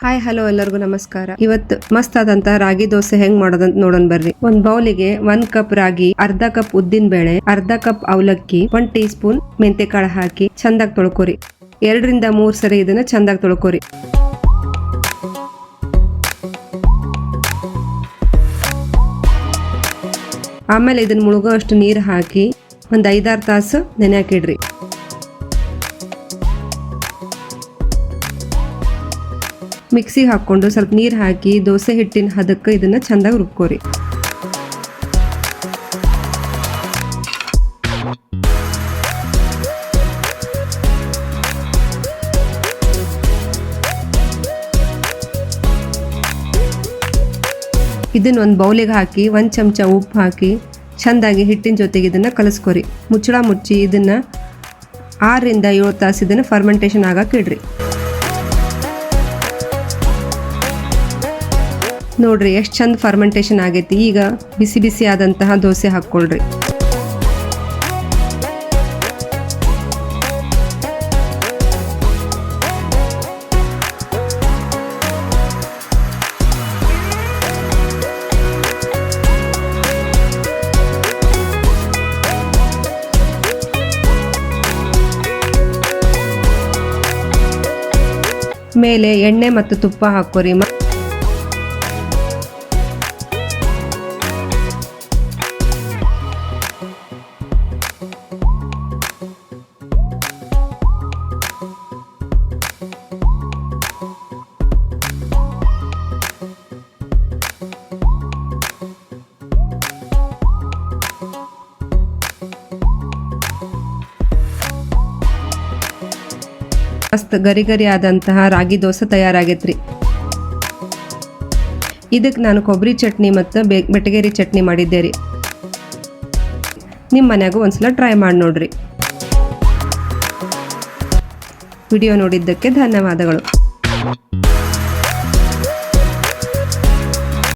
Hi hello ಎಲ್ಲರಿಗೂ ನಮಸ್ಕಾರ. ಇವತ್ತು ಮಸ್ತ್ ಆದಂತ ರಾಗಿ ದೋಸೆ ಹೆಂಗ್ ಮಾಡೋದಂತ ನೋಡೋಣ ಬರ್ರಿ. ಒಂದ್ ಬೌಲಿಗೆ 1 ಕಪ್ ರಾಗಿ, ಅರ್ಧ ಕಪ್ ಉದ್ದಿನ ಬೇಳೆ, ಅರ್ಧ ಕಪ್ ಅವಲಕ್ಕಿ, 1 ಟೀ ಸ್ಪೂನ್ ಮೆಂತೆಕಾಳು ಹಾಕಿ ಚಂದಾಗಿ ತೊಳ್ಕೊರಿ. 2 ರಿಂದ 3 ಸರಿ ಇದನ್ನ ಚಂದಾಗಿ ತೊಳ್ಕೊರಿ. ಆಮೇಲೆ ಇದನ್ನ ಮುಳುಗೋ ಅಷ್ಟು ನೀರು ಹಾಕಿ ಒಂದ್ 5-6 ತಾಸು ನೆನೆಯಾಕಿಡ್ರಿ. ಮಿಕ್ಸಿ ಹಾಕೊಂಡು ಸ್ವಲ್ಪ ನೀರು ಹಾಕಿ ದೋಸೆ ಹಿಟ್ಟಿನ ಹದಕ್ಕೆ ಇದನ್ನ ಚಂದಾಗಿ ರುಬ್ಕೋರಿ. ಇದನ್ನ ಒಂದು ಬೌಲಿಗೆ ಹಾಕಿ 1 ಚಮಚ ಉಪ್ಪು ಹಾಕಿ ಚಂದಾಗಿ ಹಿಟ್ಟಿನ ಜೊತೆಗೆ ಇದನ್ನ ಕಲಸ್ಕೊರಿ. ಮುಚ್ಚಳ ಮುಚ್ಚಿ ಇದನ್ನ 6 ರಿಂದ 7 ತಾಸು ಇದನ್ನ ಫರ್ಮೆಂಟೇಷನ್ ಆಗಕ್ಕೆ ಇಡ್ರಿ. ನೋಡ್ರಿ ಎಷ್ಟು ಚಂದ ಫರ್ಮೆಂಟೇಷನ್ ಆಗೈತಿ. ಈಗ ಬಿಸಿ ಬಿಸಿ ಆದಂತಹ ದೋಸೆ ಹಾಕ್ಕೊಳ್ರಿ. ಮೇಲೆ ಎಣ್ಣೆ ಮತ್ತು ತುಪ್ಪ ಹಾಕೋರಿ. ಮಸ್ತ್ ಗರಿ ಗರಿ ಆದಂತಹ ರಾಗಿ ದೋಸೆ ತಯಾರಾಗೈತ್ರಿ. ಇದಕ್ಕೆ ನಾನು ಕೊಬ್ಬರಿ ಚಟ್ನಿ ಮತ್ತು ಬೆಟಗೇರಿ ಚಟ್ನಿ ಮಾಡಿದ್ದೆ ರೀ. ನಿಮ್ಮ ಮನ್ಯಾಗೂ ಒಂದ್ಸಲ ಟ್ರೈ ಮಾಡಿ ನೋಡ್ರಿ. ವಿಡಿಯೋ ನೋಡಿದ್ದಕ್ಕೆ ಧನ್ಯವಾದಗಳು.